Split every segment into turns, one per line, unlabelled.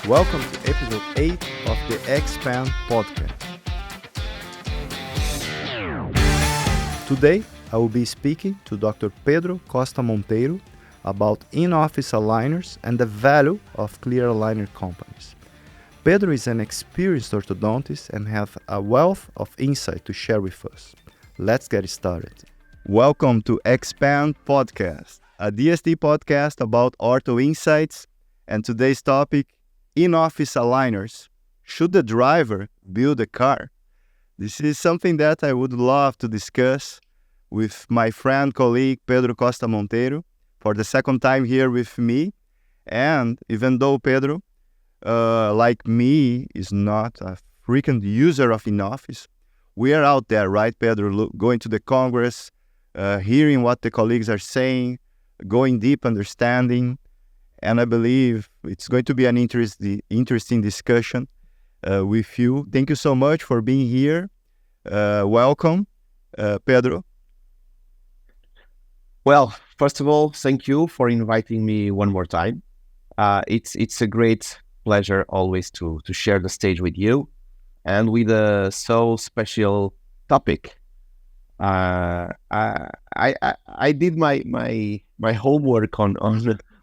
Welcome to episode 8 of the Expand podcast. Today, I will be speaking to Dr. Pedro Costa Monteiro about in-office aligners and the value of clear aligner companies. Pedro is an experienced orthodontist and has a wealth of insight to share with us. Let's get started. Welcome to Expand Podcast, a DSD podcast about ortho insights, and today's topic, in-office aligners. Should the driver build a car? This is something that I would love to discuss with my friend, colleague, Pedro Costa Monteiro, for the second time here with me. And even though Pedro, like me, is not a frequent user of in-office, we are out there, right, Pedro, going to the Congress, hearing what the colleagues are saying, going deep understanding, and I believe it's going to be an interesting discussion with you. Thank you so much for being here. Welcome, Pedro.
Well, first of all, thank you for inviting me one more time. It's a great pleasure always to share the stage with you and with a so special topic. I did my homework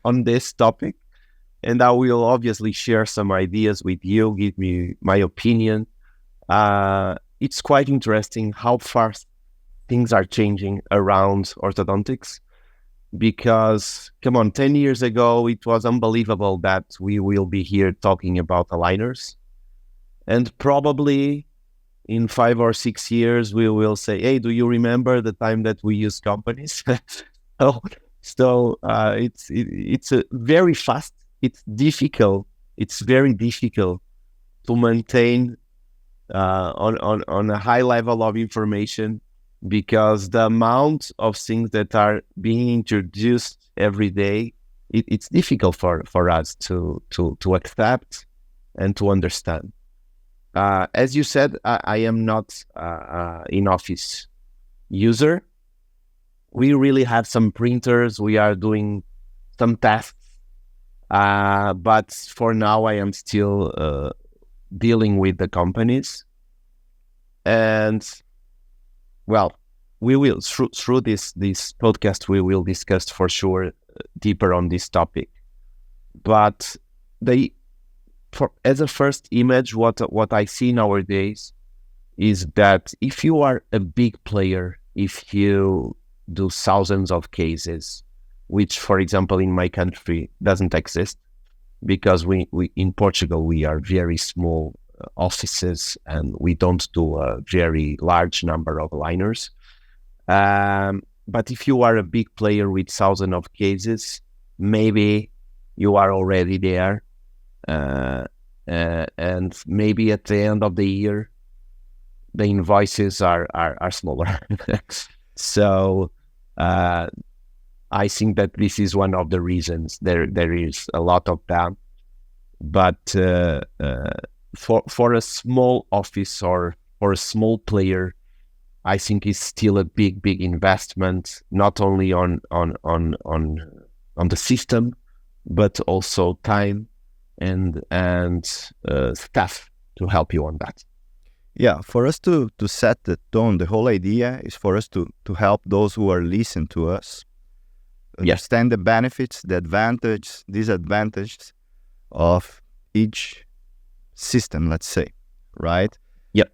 on this topic, and I will obviously share some ideas with you, give me my opinion. It's quite interesting how fast things are changing around orthodontics, because, 10 years ago, it was unbelievable that we will be here talking about aligners. And probably in 5 or 6 years, we will say, hey, do you remember the time that we used companies? So it's a very fast. It's difficult. It's very difficult to maintain on a high level of information, because the amount of things that are being introduced every day, it's difficult for us to accept and to understand. As you said, I am not in-office user. We really have some printers. We are doing some tests. But for now, I am still dealing with the companies. And, well, we will, through this podcast, we will discuss for sure deeper on this topic. But as a first image, what I see nowadays is that if you are a big player, if you do thousands of cases, which, for example, in my country doesn't exist, because we in Portugal, we are very small offices and we don't do a very large number of aligners. But if you are a big player with thousands of cases, maybe you are already there. And maybe at the end of the year, the invoices are smaller. So I think that this is one of the reasons. There is a lot of that, but for a small office or for a small player, I think it's still a big investment, not only on the system, but also time and staff to help you on that.
Yeah, for us to set the tone, the whole idea is for us to help those who are listening to us understand the benefits, the advantages, disadvantages of each system, let's say, right?
Yep.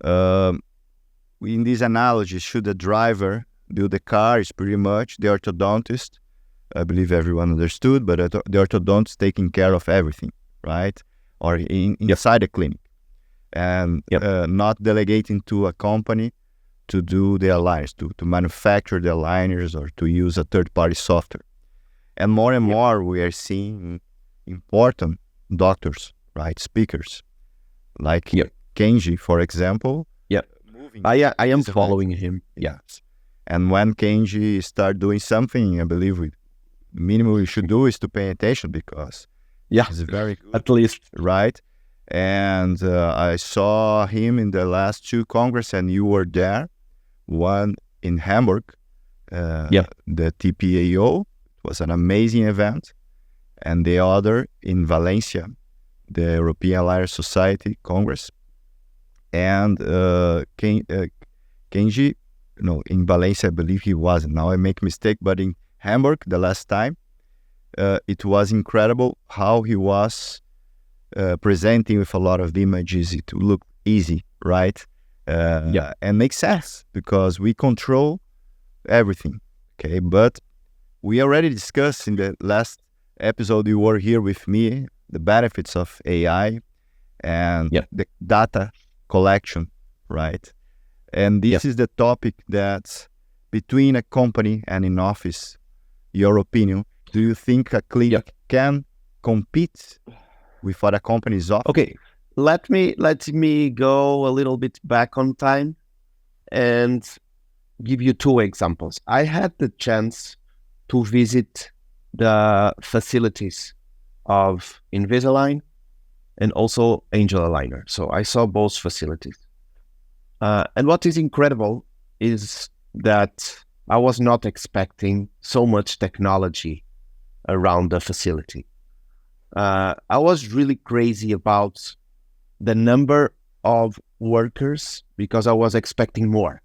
In this analogy, should the driver build a car is pretty much the orthodontist. I believe everyone understood, but the orthodontist taking care of everything, right? Or inside the clinic. And not delegating to a company to do the aligners, to manufacture the aligners or to use a third-party software. And more we are seeing important doctors, right, speakers, like Kenji, for example.
Yeah, I am following him.
Yes. And when Kenji start doing something, I believe minimum we should do is to pay attention, because it's very good.
At least.
Right? And I saw him in the last 2 Congress, and you were there. One in Hamburg, the TPAO. It was an amazing event. And the other in Valencia, the European Aligner Society Congress, and Kenji, in Valencia, I believe he was. Now I make mistake, but in Hamburg the last time, it was incredible how he was presenting with a lot of images. It looked easy, right? And makes sense because we control everything. Okay, but we already discussed in the last episode you were here with me the benefits of AI and the data collection, right? And this is the topic that's between a company and in office. Your opinion, do you think a clinic can compete with other companies?
Okay, let me go a little bit back on time and give you two examples. I had the chance to visit the facilities of Invisalign and also Angel Aligner. So I saw both facilities. And what is incredible is that I was not expecting so much technology around the facility. I was really crazy about the number of workers because I was expecting more.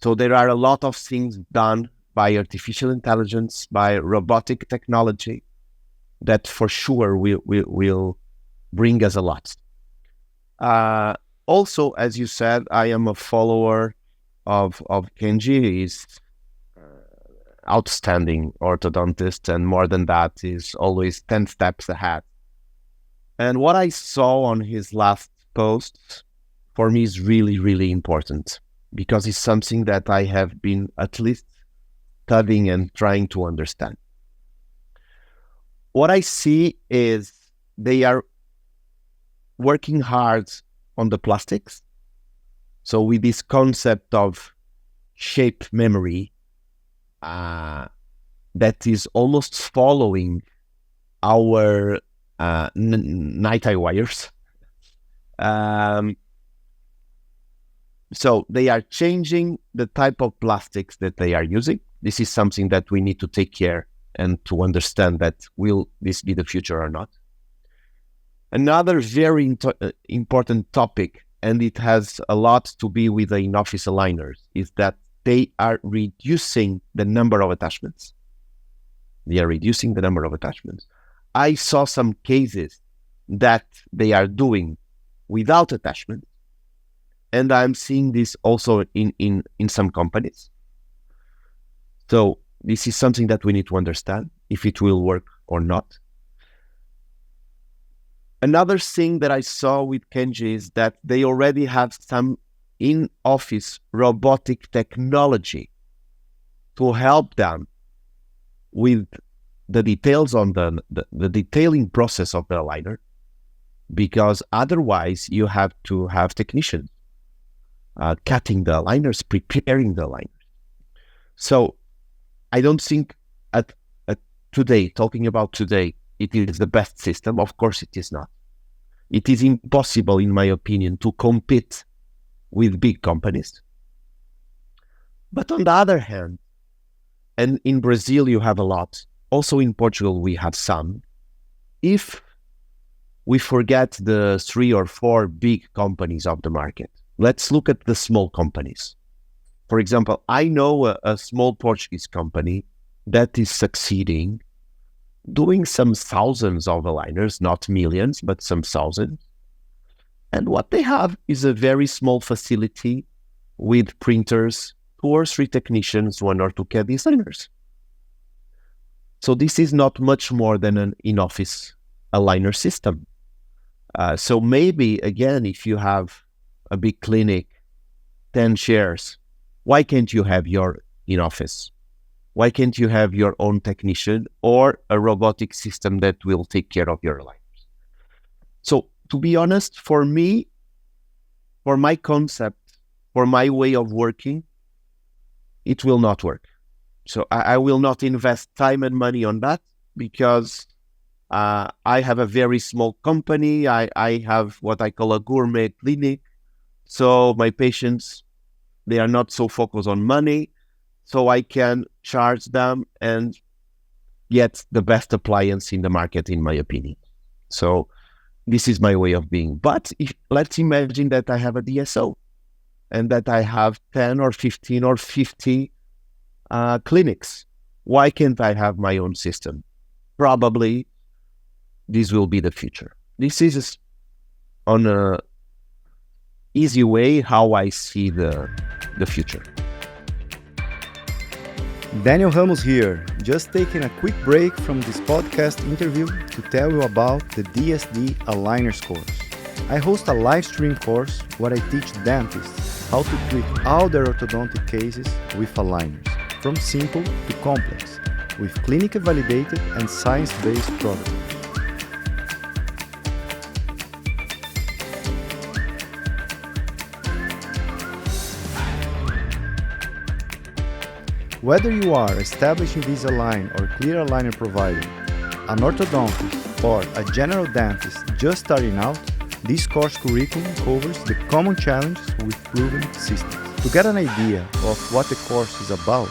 So there are a lot of things done by artificial intelligence, by robotic technology, that for sure will bring us a lot. Also, as you said, I am a follower of Kenji. He's outstanding orthodontist, and more than that, is always 10 steps ahead. And what I saw on his last post, for me, is really, really important because it's something that I have been at least studying and trying to understand. What I see is they are working hard on the plastics. So with this concept of shape memory, that is almost following our night eye wires. So they are changing the type of plastics that they are using. This is something that we need to take care and to understand that will this be the future or not. Another very important topic, and it has a lot to be with the in-office aligners, is that they are reducing the number of attachments. I saw some cases that they are doing without attachment, and I'm seeing this also in some companies. So this is something that we need to understand if it will work or not. Another thing that I saw with Kenji is that they already have some in-office robotic technology to help them with the details on the detailing process of the aligner, because otherwise you have to have technicians cutting the aligners, preparing the aligners. So I don't think at today, talking about today, it is the best system. Of course it is not. It is impossible, in my opinion, to compete with big companies. But on the other hand, and in Brazil you have a lot, also in Portugal we have some, if we forget the 3 or 4 big companies of the market, let's look at the small companies. For example, I know a small Portuguese company that is succeeding, doing some thousands of aligners, not millions, but some thousands. And what they have is a very small facility with printers, 2 or 3 technicians, 1 or 2 CAD designers. So this is not much more than an in-office aligner system. So maybe, again, if you have a big clinic, 10 chairs, why can't you have your in-office? Why can't you have your own technician or a robotic system that will take care of your aligners? So to be honest, for me, for my concept, for my way of working, it will not work. So I will not invest time and money on that because I have a very small company. I have what I call a gourmet clinic. So my patients, they are not so focused on money. So I can charge them and get the best appliance in the market, in my opinion. So this is my way of being. But let's imagine that I have a DSO and that I have 10 or 15 or 50 clinics. Why can't I have my own system? Probably this will be the future. This is on a easy way how I see the future.
Daniel Ramos here, just taking a quick break from this podcast interview to tell you about the DSD Aligners course. I host a live stream course where I teach dentists how to treat all their orthodontic cases with aligners, from simple to complex, with clinically validated and science-based products. Whether you are established Invisalign or clear aligner provider, an orthodontist, or a general dentist just starting out, this course curriculum covers the common challenges with proven systems. To get an idea of what the course is about,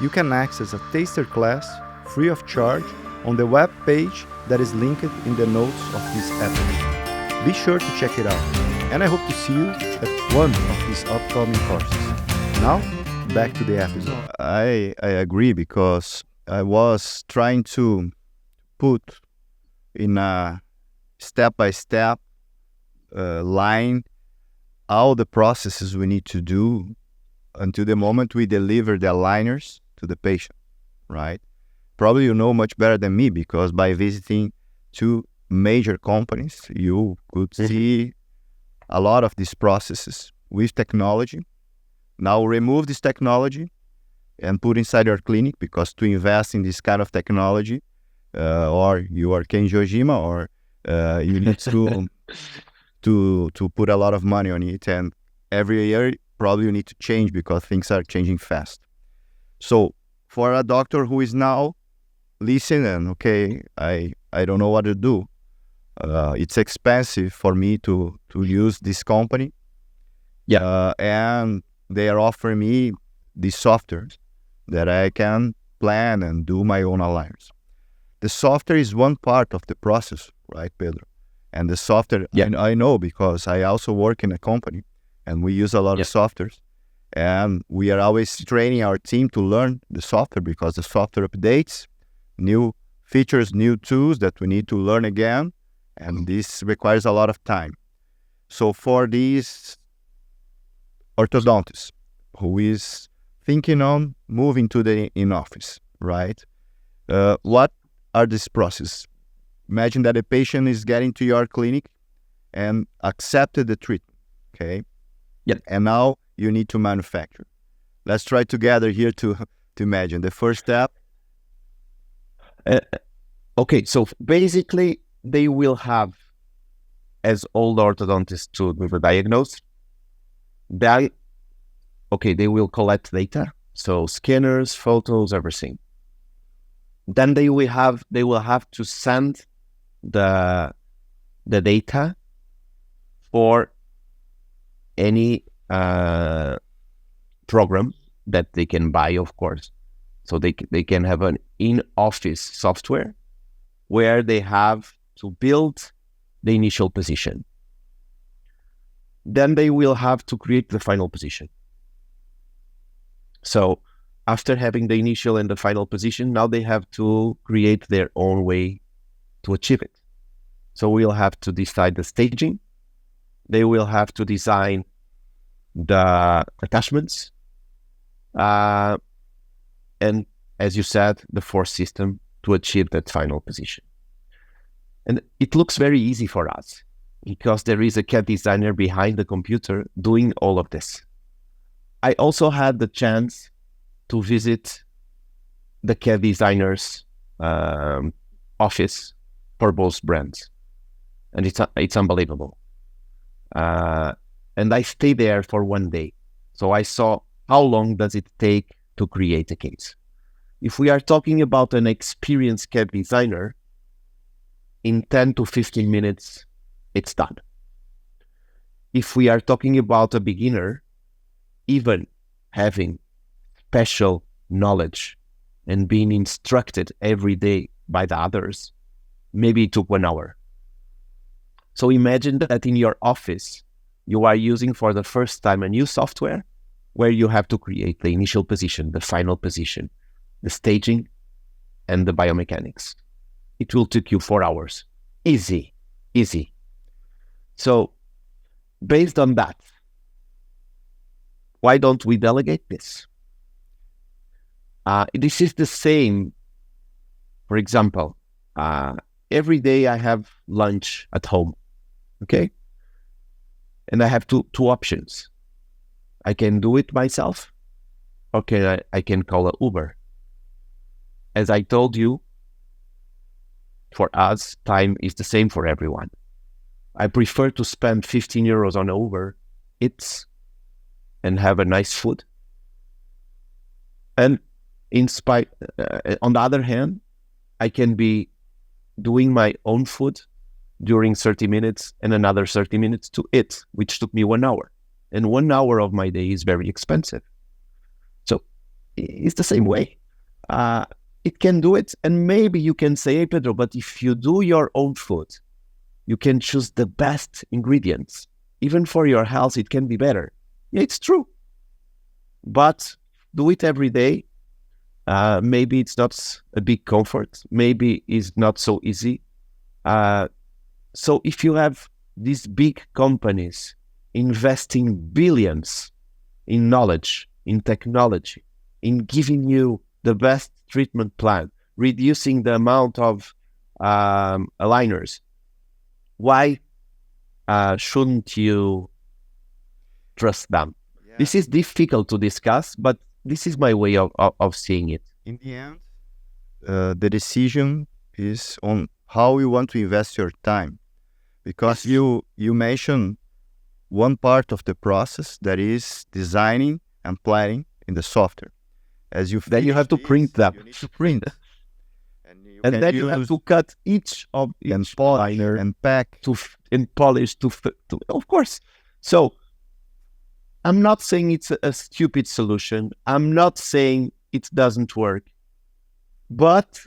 you can access a taster class free of charge on the web page that is linked in the notes of this episode. Be sure to check it out, and I hope to see you at one of these upcoming courses. Now, back to the episode.
I agree, because I was trying to put in a step-by-step line all the processes we need to do until the moment we deliver the aligners to the patient, right? Probably you know much better than me, because by visiting two major companies, you could see a lot of these processes with technology. Now remove this technology and put inside your clinic, because to invest in this kind of technology, or you are Ken Jojima, or you need to put a lot of money on it, and every year probably you need to change because things are changing fast. So for a doctor who is now listening, okay, I don't know what to do. It's expensive for me to use this company. And they are offering me this software that I can plan and do my own aligners. The software is one part of the process, right, Pedro? And the software, I know, because I also work in a company and we use a lot of softwares, and we are always training our team to learn the software, because the software updates, new features, new tools that we need to learn again, and this requires a lot of time. So for these orthodontist who is thinking on moving to the in-office, right? What are these processes? Imagine that a patient is getting to your clinic and accepted the treatment, okay? And now you need to manufacture. Let's try together here to imagine the first step.
Okay, so basically they will have, as all orthodontists do with a diagnose, they will collect data, so scanners, photos, everything. Then they will have to send the data for any program that they can buy, of course. So they can have an in-office software where they have to build the initial position. Then they will have to create the final position. So after having the initial and the final position, now they have to create their own way to achieve it. So we'll have to decide the staging. They will have to design the attachments. And as you said, the force system to achieve that final position. And it looks very easy for us because there is a CAD designer behind the computer doing all of this. I also had the chance to visit the CAD designer's office for both brands. And it's unbelievable. And I stayed there for one day. So I saw how long does it take to create a case. If we are talking about an experienced CAD designer, in 10 to 15 minutes, it's done. If we are talking about a beginner, even having special knowledge and being instructed every day by the others, maybe it took 1 hour. So imagine that in your office, you are using for the first time a new software where you have to create the initial position, the final position, the staging, and the biomechanics. It will take you 4 hours. Easy. So based on that, why don't we delegate this? This is the same. For example, every day I have lunch at home, okay? And I have two options. I can do it myself, or I can call an Uber. As I told you, for us, time is the same for everyone. I prefer to spend 15 euros on Uber Eats and have a nice food. And on the other hand, I can be doing my own food during 30 minutes and another 30 minutes to eat, which took me 1 hour. And 1 hour of my day is very expensive. So it's the same way. It can do it. And maybe you can say, hey, Pedro, but if you do your own food, you can choose the best ingredients. Even for your health, it can be better. Yeah, it's true. But do it every day. Maybe it's not a big comfort. Maybe it's not so easy. So if you have these big companies investing billions in knowledge, in technology, in giving you the best treatment plan, reducing the amount of aligners, why shouldn't you trust them? Yeah. This is difficult to discuss, but this is my way of seeing it.
In the end, the decision is on how you want to invest your time. Because you mentioned one part of the process that is designing and planning in the software. As you
then you have to print them.
You need to print.
And then you have to cut each liner
and pack
and polish to of course. So I'm not saying it's a stupid solution. I'm not saying it doesn't work. But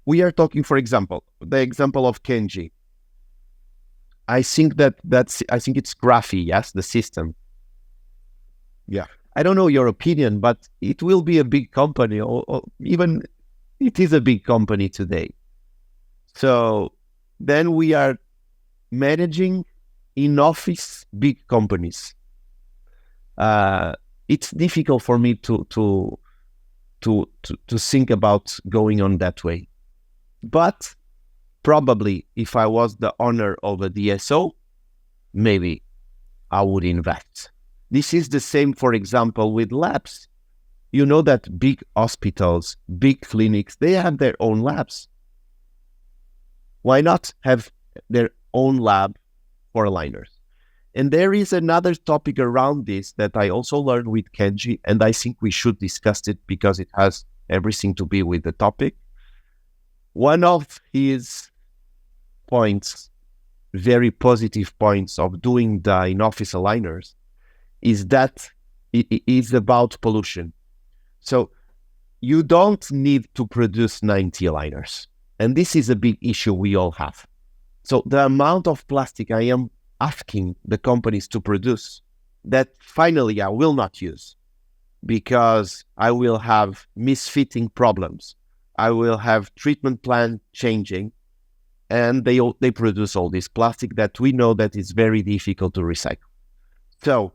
we are talking, for example, the example of Kenji. I think I think it's Graphy, yes, the system.
Yeah.
I don't know your opinion, but it will be a big company, or even it is a big company today. So then we are managing in-office big companies. It's difficult for me to think about going on that way. But probably if I was the owner of a DSO, maybe I would invest. This is the same, for example, with labs. You know that big hospitals, big clinics, they have their own labs. Why not have their own lab for aligners? And there is another topic around this that I also learned with Kenji, and I think we should discuss it because it has everything to be with the topic. One of his points, very positive points of doing the in-office aligners, is that it is about pollution. So you don't need to produce 90 aligners. And this is a big issue we all have. So the amount of plastic I am asking the companies to produce, that finally I will not use because I will have misfitting problems. I will have treatment plan changing, and they produce all this plastic that we know that is very difficult to recycle. So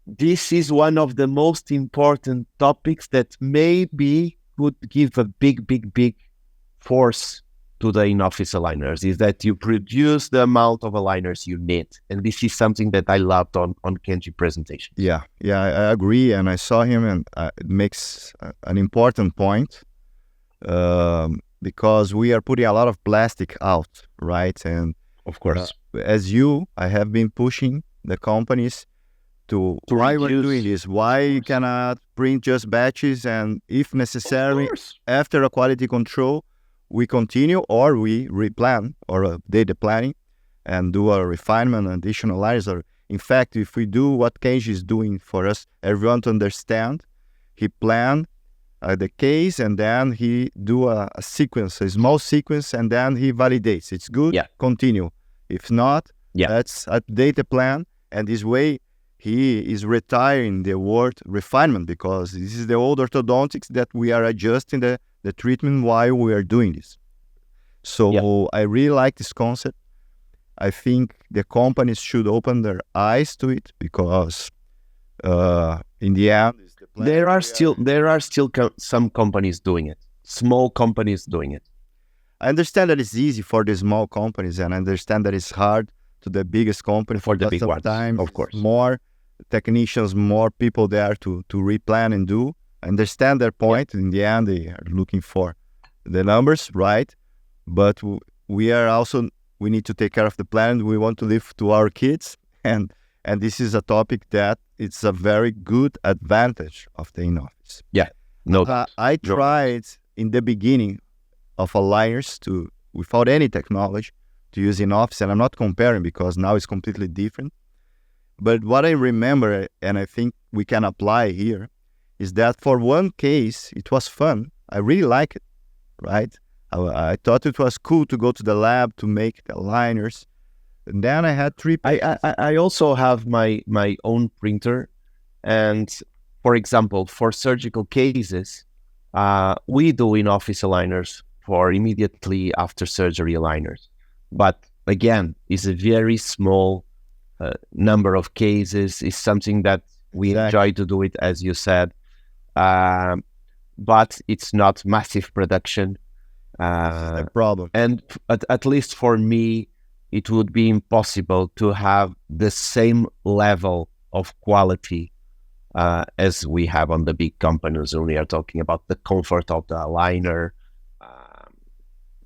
this is one of the most important topics that maybe would give a big force to the in-office aligners, is that you produce the amount of aligners you need. And this is something that I loved on Kenji's presentation.
Yeah, I agree. And I saw him, and it makes an important point because we are putting a lot of plastic out, right? And
of course,
I have been pushing the companies to why we're doing this. Why you cannot print just batches, and if necessary, after a quality control, we continue or we replan or update the planning and do a refinement, additional layers. Or in fact, if we do what Kenji is doing for us, everyone to understand, he planned the case and then he do a sequence, a small sequence, and then he validates. It's good, continue. If not,
Yeah.
let's update the plan. And this way, he is retiring the word refinement, because this is the old orthodontics that we are adjusting the treatment while we are doing this. So I really like this concept. I think the companies should open their eyes to it, because in the end,
there are still some companies doing it, small companies doing it.
I understand that it's easy for the small companies, and I understand that it's hard to the biggest company.
For the big ones, of course.
More technicians, more people there to replan and do. I understand their point. In the end, they are looking for the numbers, right? But we need to take care of the planet. We want to live to our kids, and this is a topic that it's a very good advantage of the in-office.
Yeah, no doubt.
I tried in the beginning of aligners without any technology to use in-office, and I'm not comparing because now it's completely different. But what I remember, and I think we can apply here, is that for one case, it was fun. I really like it, right? I thought it was cool to go to the lab to make the aligners. And then I had 3
I also have my own printer, and for example, for surgical cases, we do in-office aligners for immediately after surgery aligners. But again, it's a very small number of cases. It's something that we enjoy to do it, as you said, but it's not massive production.
The problem.
And at least for me, it would be impossible to have the same level of quality as we have on the big companies when we are talking about the comfort of the aligner.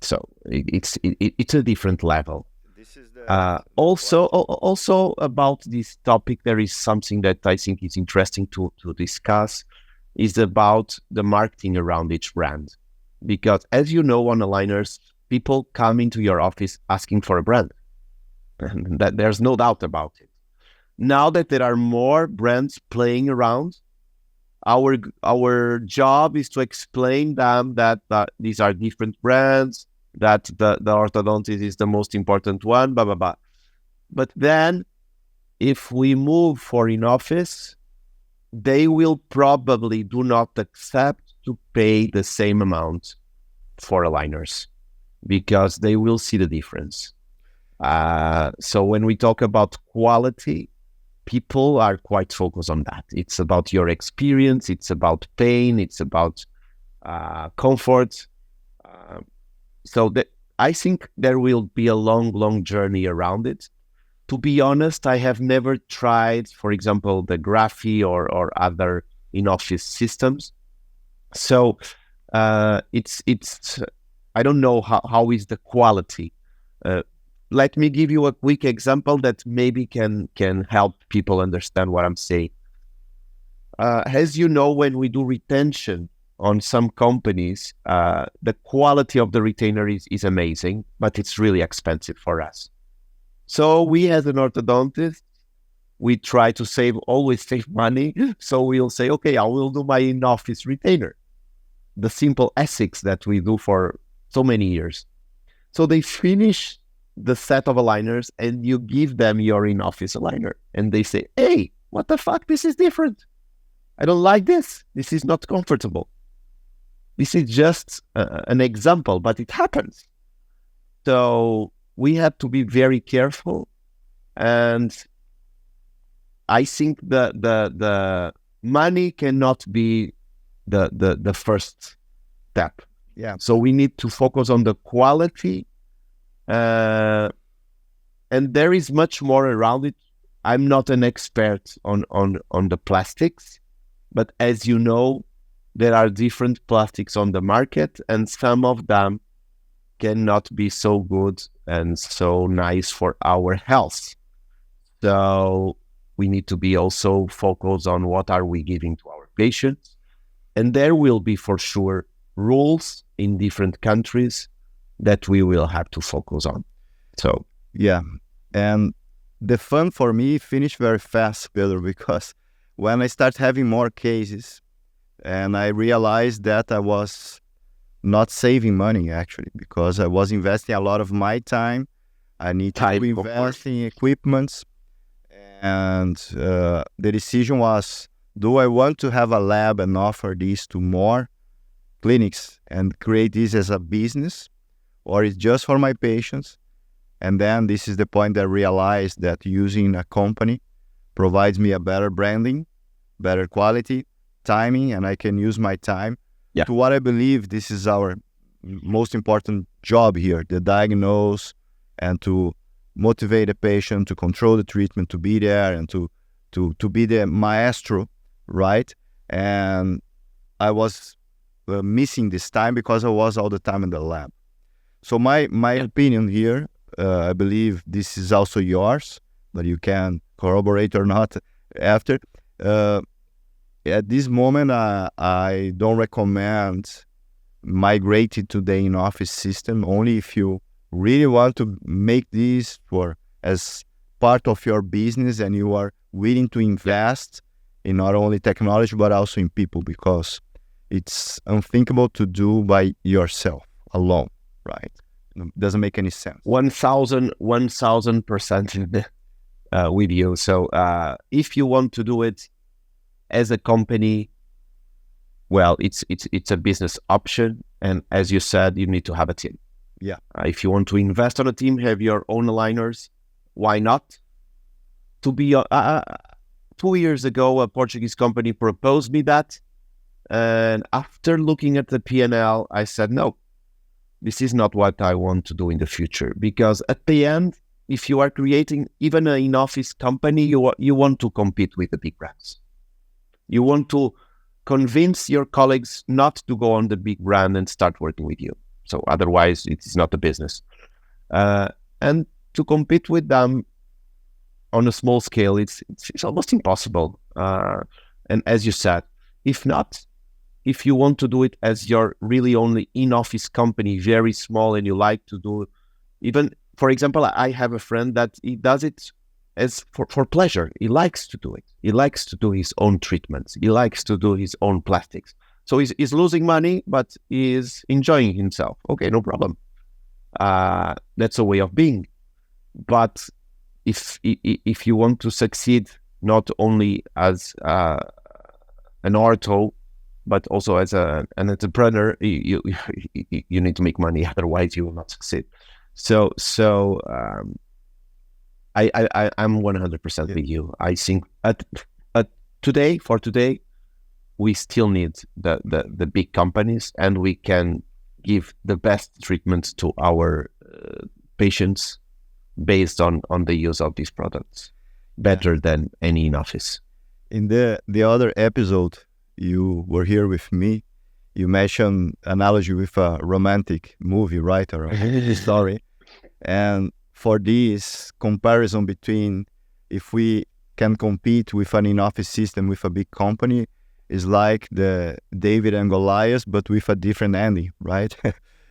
So it's a different level.
This is the
Also about this topic, there is something that I think is interesting to discuss, is about the marketing around each brand. Because as you know, on aligners, people come into your office asking for a brand. And that there's no doubt about it. Now that there are more brands playing around, our job is to explain them that these are different brands, that the orthodontist is the most important one, blah, blah, blah. But then if we move for in-office, they will probably do not accept to pay the same amount for aligners because they will see the difference. So when we talk about quality, people are quite focused on that. It's about your experience, it's about pain, it's about comfort. So I think there will be a long journey around it. To be honest, I have never tried, for example, the Graphy or other in-office systems. So it's I don't know how is the quality. Let me give you a quick example that maybe can help people understand what I'm saying. As you know, when we do retention on some companies, the quality of the retainer is amazing, but it's really expensive for us. So we, as an orthodontist, we try to always save money. So we'll say, okay, I will do my in-office retainer, the simple Essex that we do for so many years. So they finish the set of aligners and you give them your in-office aligner. And they say, hey, what the fuck? This is different. I don't like this. This is not comfortable. This is just an example, but it happens. So we have to be very careful. And I think the money cannot be the first step.
Yeah.
So we need to focus on the quality. And there is much more around it. I'm not an expert on the plastics, but as you know, there are different plastics on the market, and some of them cannot be so good and so nice for our health. So we need to be also focused on what are we giving to our patients. And there will be for sure rules in different countries that we will have to focus on. So
yeah, and the fun for me finished very fast, Pedro, because when I start having more cases and I realized that I was not saving money actually, because I was investing a lot of my time I need
Time,
to
of
invest
course.
in equipments. And the decision was, do I want to have a lab and offer this to more clinics and create this as a business, or it's just for my patients? And then this is the point that I realized that using a company provides me a better branding, better quality, timing, and I can use my time to what I believe this is our most important job here, the diagnose and to motivate the patient, to control the treatment, to be there and to be the maestro, right? And I was missing this time because I was all the time in the lab. So my opinion here, I believe this is also yours, but you can corroborate or not after. At this moment, I don't recommend migrating to the in-office system, only if you really want to make this for as part of your business and you are willing to invest in not only technology but also in people, because it's unthinkable to do by yourself alone, right? It doesn't make any sense.
1000% with you. So if you want to do it as a company, well, it's a business option, and as you said, you need to have a team.
Yeah.
If you want to invest on a team, have your own aligners, why not? To be 2 years ago, a Portuguese company proposed me that, and after looking at the P&L, I said, no, this is not what I want to do in the future, because at the end, if you are creating even an in-office company, you want to compete with the big brands. You want to convince your colleagues not to go on the big brand and start working with you. So otherwise, it is not a business. And to compete with them on a small scale, it's almost impossible. And as you said, if you want to do it as your really only in-office company, very small, and you like to do, even, for example, I have a friend that he does it as for pleasure. He likes to do it. He likes to do his own treatments. He likes to do his own plastics. So he's losing money, but he's enjoying himself. Okay, no problem. That's a way of being. But if you want to succeed, not only as an ortho, but also as an entrepreneur, you need to make money. Otherwise, you will not succeed. So I'm 100% with you. I think for today, we still need the big companies, and we can give the best treatments to our patients based on the use of these products, better than any in-office.
In the other episode, you were here with me. You mentioned analogy with a romantic movie, right? Or a story. And for this comparison between if we can compete with an in-office system with a big company, is like the David and Goliath, but with a different ending, right?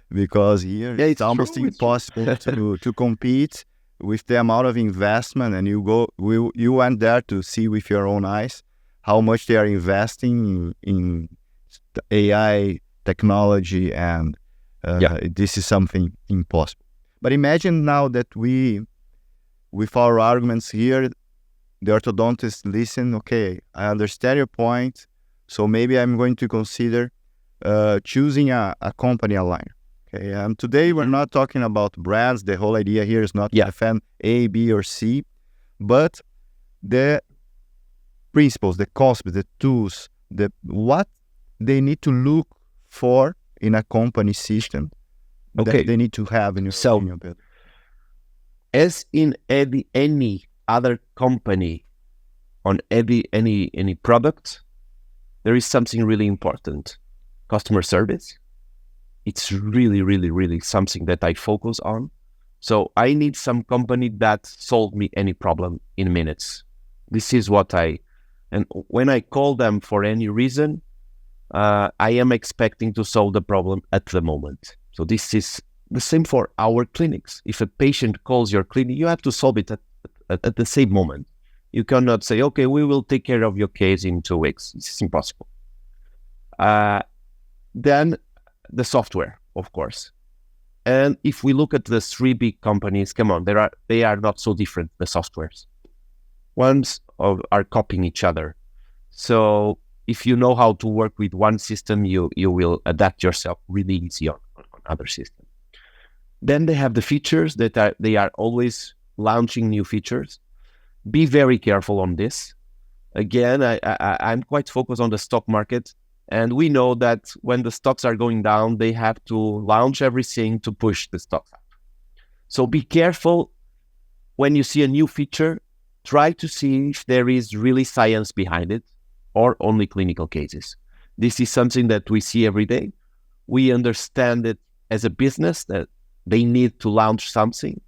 Because here it's almost impossible to compete with the amount of investment, and you went there to see with your own eyes how much they are investing in AI technology, and this is something impossible. But imagine now that with our arguments here, the orthodontist listen, okay, I understand your point, so maybe I'm going to consider choosing a company aligner. Okay, and today we're not talking about brands. The whole idea here is not to defend A, B, or C, but the principles, the concepts, the tools, what they need to look for in a company system that they need to have in your opinion, Pedro.
As in any other company on any product, there is something really important. Customer service. It's really, really, really something that I focus on. So I need some company that solve me any problem in minutes. This is and when I call them for any reason, I am expecting to solve the problem at the moment. So this is the same for our clinics. If a patient calls your clinic, you have to solve it at the same moment. You cannot say, okay, we will take care of your case in 2 weeks. It's impossible. Then the software, of course. And if we look at the three big companies, come on, they are not so different, the softwares. Ones are copying each other. So if you know how to work with one system, you will adapt yourself really easy on other systems. Then they have the features that they are always launching new features. Be very careful on this. Again, I'm quite focused on the stock market. And we know that when the stocks are going down, they have to launch everything to push the stocks up. So be careful when you see a new feature. Try to see if there is really science behind it or only clinical cases. This is something that we see every day. We understand it as a business that they need to launch something,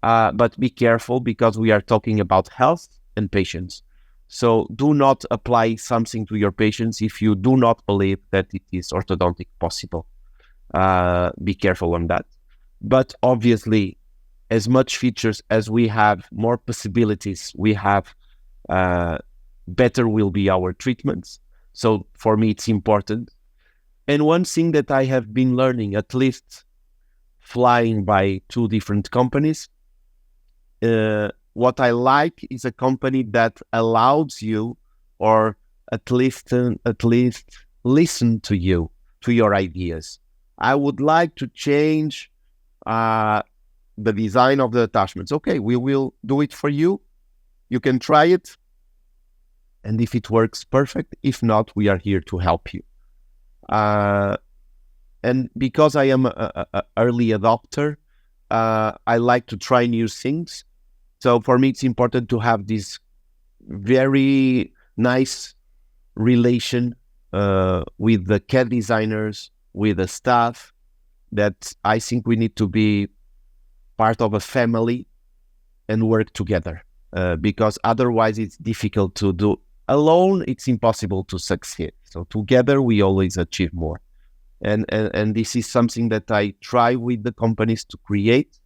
but be careful because we are talking about health and patients. So do not apply something to your patients if you do not believe that it is orthodontic possible. Be careful on that. But obviously, as much features as we have, more possibilities we have, better will be our treatments. So for me, it's important. And one thing that I have been learning, at least flying by two different companies, what I like is a company that allows you, or at least listen to you, to your ideas. I would like to change the design of the attachments. Okay, we will do it for you. You can try it. And if it works, perfect. If not, we are here to help you. And because I am an early adopter, I like to try new things. So for me, it's important to have this very nice relation with the CAD designers, with the staff, that I think we need to be part of a family and work together, because otherwise it's difficult to do. Alone, it's impossible to succeed. So together, we always achieve more. And this is something that I try with the companies to create,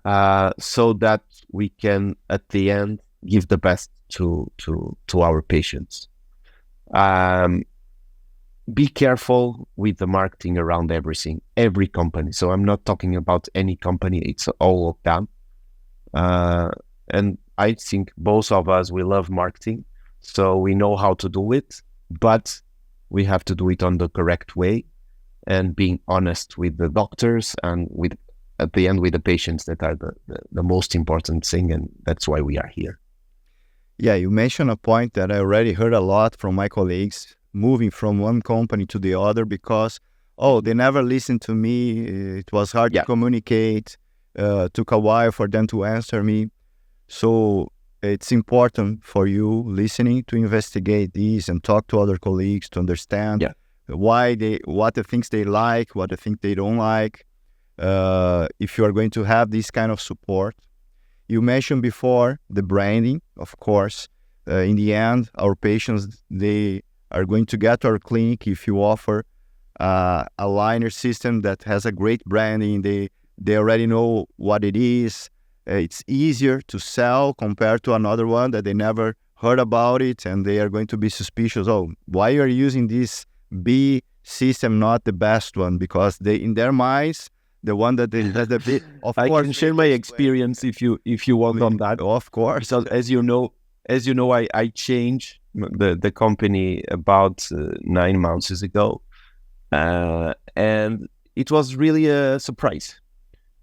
so that we can, at the end, give the best to our patients. Be careful with the marketing around everything, every company. So I'm not talking about any company, it's all of them. And I think both of us, we love marketing, so we know how to do it, but we have to do it on the correct way and being honest with the doctors and with, at the end, with the patients, that are the most important thing, and that's why we are here.
Yeah, you mentioned a point that I already heard a lot from my colleagues, moving from one company to the other because, they never listened to me, it was hard to communicate, took a while for them to answer me. So it's important for you listening to investigate these and talk to other colleagues to understand what the things they like, what the things they don't like. If you are going to have this kind of support. You mentioned before the branding, of course. In the end, our patients, they are going to get to our clinic if you offer a liner system that has a great branding. They already know what it is. It's easier to sell compared to another one that they never heard about it, and they are going to be suspicious. Oh, why are you using this B system, not the best one? Because they, in their minds, the one that they had a bit. Of
I
course,
can share my experience if you want on that.
Of course.
So as you know, I changed the company about 9 months ago, and it was really a surprise,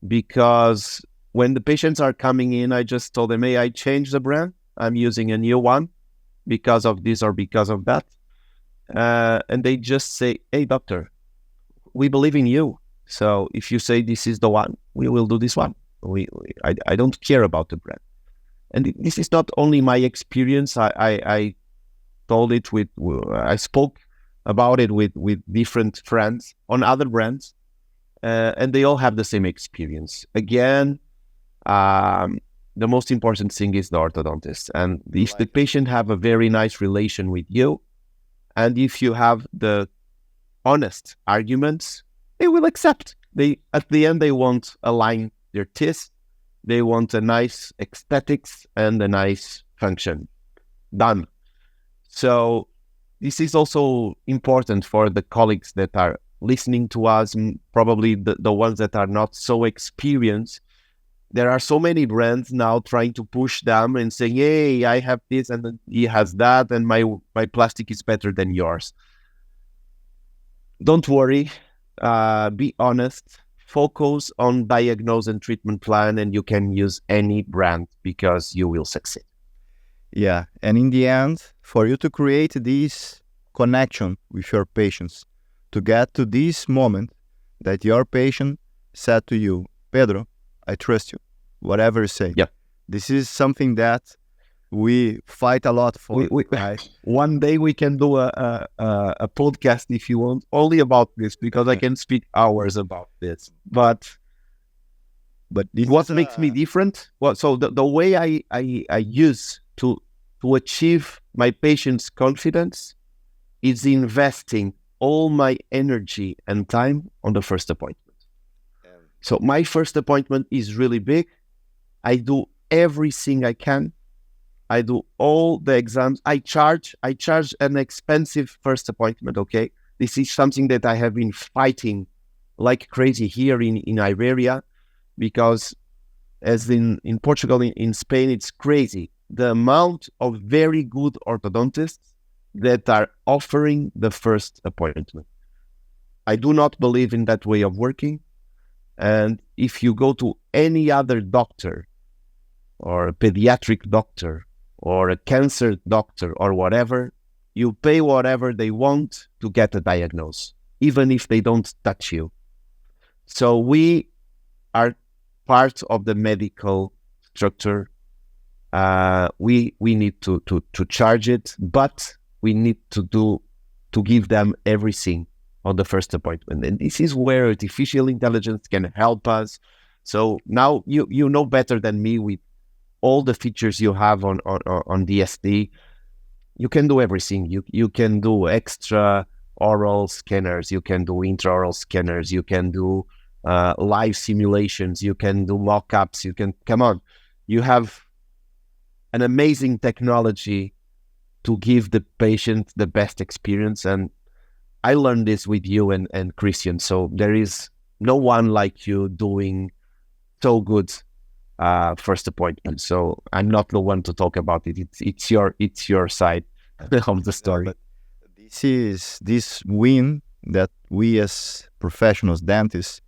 because when the patients are coming in, I just told them, hey, I changed the brand. I'm using a new one because of this or because of that. And they just say, hey, doctor, we believe in you. So if you say this is the one, we will do this one. I don't care about the brand. And this is not only my experience. I told it I spoke about it with different friends on other brands, and they all have the same experience. Again, the most important thing is the orthodontist. And if the patient have a very nice relation with you, and if you have the honest arguments, they will accept. At the end, they won't align their teeth. They want a nice aesthetics and a nice function. Done. So this is also important for the colleagues that are listening to us, probably the ones that are not so experienced, there are so many brands now trying to push them and saying, hey, I have this and then he has that, and my plastic is better than yours. Don't worry. Be honest. Focus on diagnose and treatment plan, and you can use any brand because you will succeed.
Yeah, and in the end, for you to create this connection with your patients, to get to this moment that your patient said to you, Pedro, I trust you, whatever you say.
Yeah.
This is something that we fight a lot for. Right?
One day we can do a podcast, if you want, only about this, because I can speak hours about this. But what makes me different? So the way I use to achieve my patient's confidence is investing all my energy and time on the first appointment. So my first appointment is really big. I do everything I can. I do all the exams. I charge an expensive first appointment, okay? This is something that I have been fighting like crazy here in Iberia, because as in Portugal, in Spain, it's crazy. The amount of very good orthodontists that are offering the first appointment. I do not believe in that way of working. And if you go to any other doctor or a pediatric doctor or a cancer doctor or whatever, you pay whatever they want to get a diagnosis, even if they don't touch you. So we are part of the medical structure. We need to charge it, but we need to give them everything on the first appointment. And this is where artificial intelligence can help us. So now you know better than me, with all the features you have on DSD, you can do everything. You can do extra oral scanners, you can do intraoral scanners, you can do live simulations, you can do mock-ups, you have an amazing technology to give the patient the best experience. And I learned this with you and Christian. So there is no one like you doing so good first appointment. So I'm not the one to talk about it. It's your side of the story.
But this is this win that we as professionals, dentists,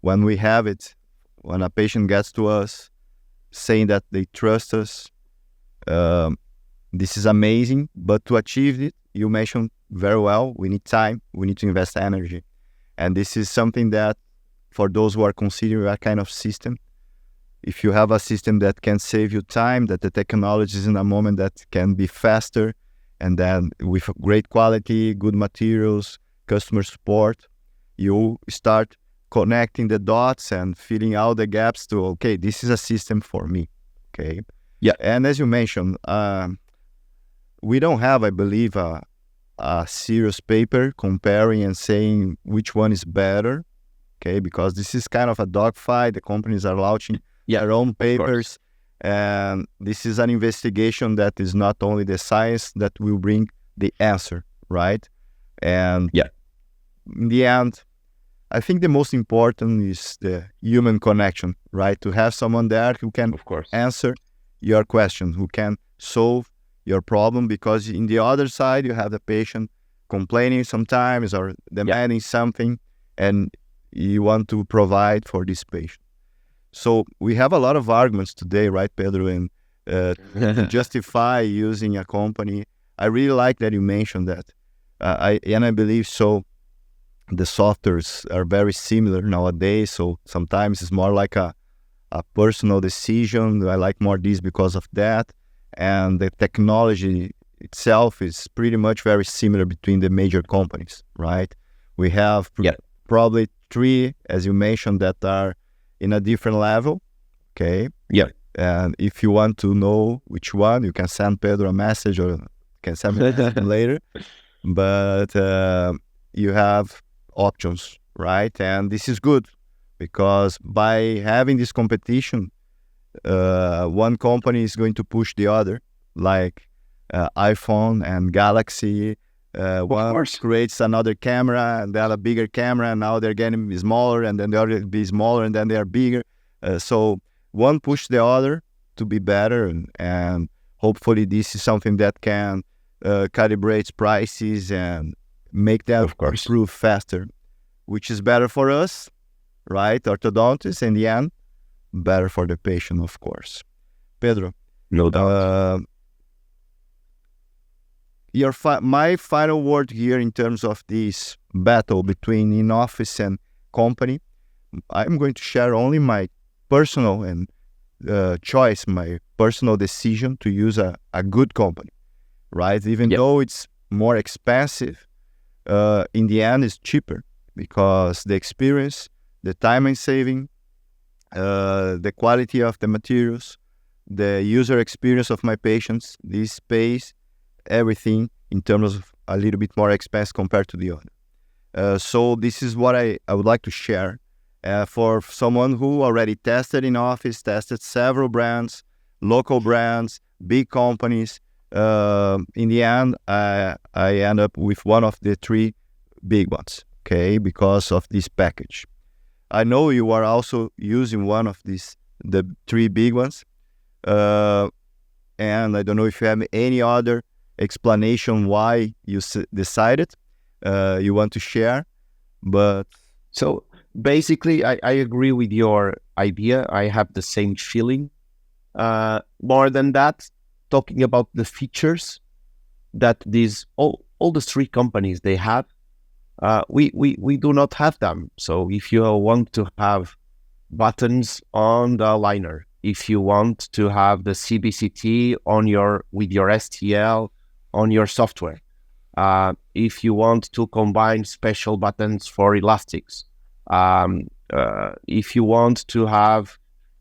when we have it, when a patient gets to us saying that they trust us, this is amazing. But to achieve it, you mentioned very well, we need time, we need to invest energy. And this is something that for those who are considering a kind of system, if you have a system that can save you time, that the technology is in a moment that can be faster, and then with great quality, good materials, customer support, you start connecting the dots and filling out the gaps to, okay, this is a system for me, okay?
Yeah.
And as you mentioned, we don't have, I believe, a serious paper comparing and saying which one is better, okay? Because this is kind of a dogfight. The companies are launching their own papers, and this is an investigation that is not only the science that will bring the answer, right? And in the end, I think the most important is the human connection, right? To have someone there who can answer your question, who can solve your problem, because in the other side, you have the patient complaining sometimes or demanding something, and you want to provide for this patient. So we have a lot of arguments today, right, Pedro, and to justify using a company. I really like that you mentioned that. I believe so. The softwares are very similar nowadays, so sometimes it's more like a personal decision. I like more this because of that. And the technology itself is pretty much very similar between the major companies, right? We have probably 3, as you mentioned, that are in a different level, okay?
Yeah.
And if you want to know which one, you can send Pedro a message, or can send me a message later. But you have options, right? And this is good, because by having this competition, one company is going to push the other, like iPhone and Galaxy One creates another camera, and then a bigger camera, and now they're getting smaller, and then the other be smaller, and then they are bigger. So one push the other to be better, and hopefully this is something that can calibrate prices and make them improve faster, which is better for us, right? Orthodontists, in the end, better for the patient, of course. Pedro.
No doubt.
My final word here in terms of this battle between in-office and company, I'm going to share only my personal and choice, my personal decision to use a good company, right? Even though it's more expensive, in the end it's cheaper because the experience, the time and saving, the quality of the materials, the user experience of my patients, this pays everything in terms of a little bit more expense compared to the other. So this is what I would like to share for someone who already tested in office, tested several brands, local brands, big companies. In the end, I end up with one of the three big ones, okay, because of this package. I know you are also using one of these, the three big ones. And I don't know if you have any other explanation why you decided you want to share, but...
So basically, I agree with your idea. I have the same feeling. More than that, talking about the features that these all the three companies they have, we do not have them. So if you want to have buttons on the aligner, if you want to have the CBCT with your STL on your software, if you want to combine special buttons for elastics, if you want to have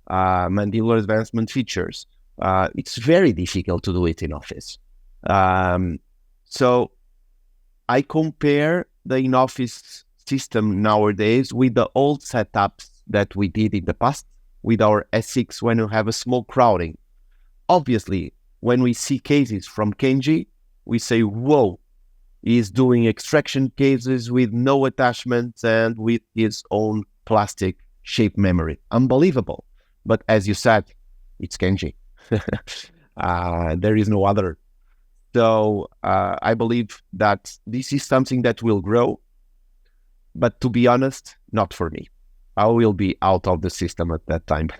mandibular advancement features, it's very difficult to do it in office. So I compare the in-office system nowadays with the old setups that we did in the past with our S6 when we have a small crowding. Obviously, when we see cases from Kenji, we say, whoa, he's doing extraction cases with no attachments and with his own plastic shape memory. Unbelievable. But as you said, it's Kenji. There is no other. So I believe that this is something that will grow. But to be honest, not for me. I will be out of the system at that time.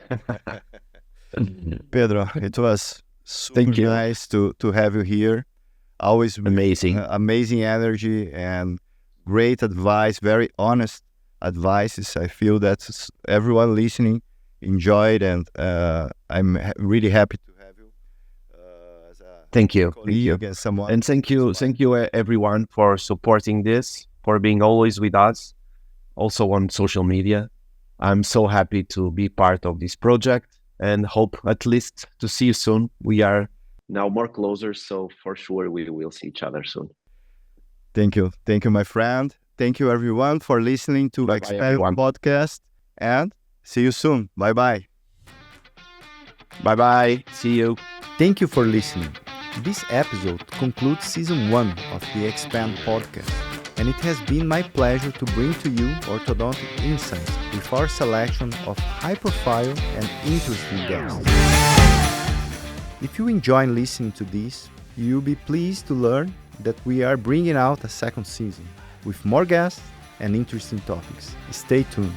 Pedro, it was super nice to have you here. Always
amazing.
Amazing energy and great advice, very honest advices. I feel that everyone listening enjoyed, and I'm really happy to have you. As a
thank you.
And someone.
And thank you everyone for supporting this, for being always with us, also on social media. I'm so happy to be part of this project and hope at least to see you soon. We are now more closer, so for sure we will see each other soon.
Thank you, my friend. Thank you everyone for listening to Expand Podcast, and see you soon. Bye-bye.
Bye-bye. See you.
Thank you for listening. This episode concludes Season 1 of the Expand Podcast, and it has been my pleasure to bring to you orthodontic insights with our selection of high-profile and interesting guests. If you enjoy listening to this, you'll be pleased to learn that we are bringing out a second season with more guests and interesting topics. Stay tuned.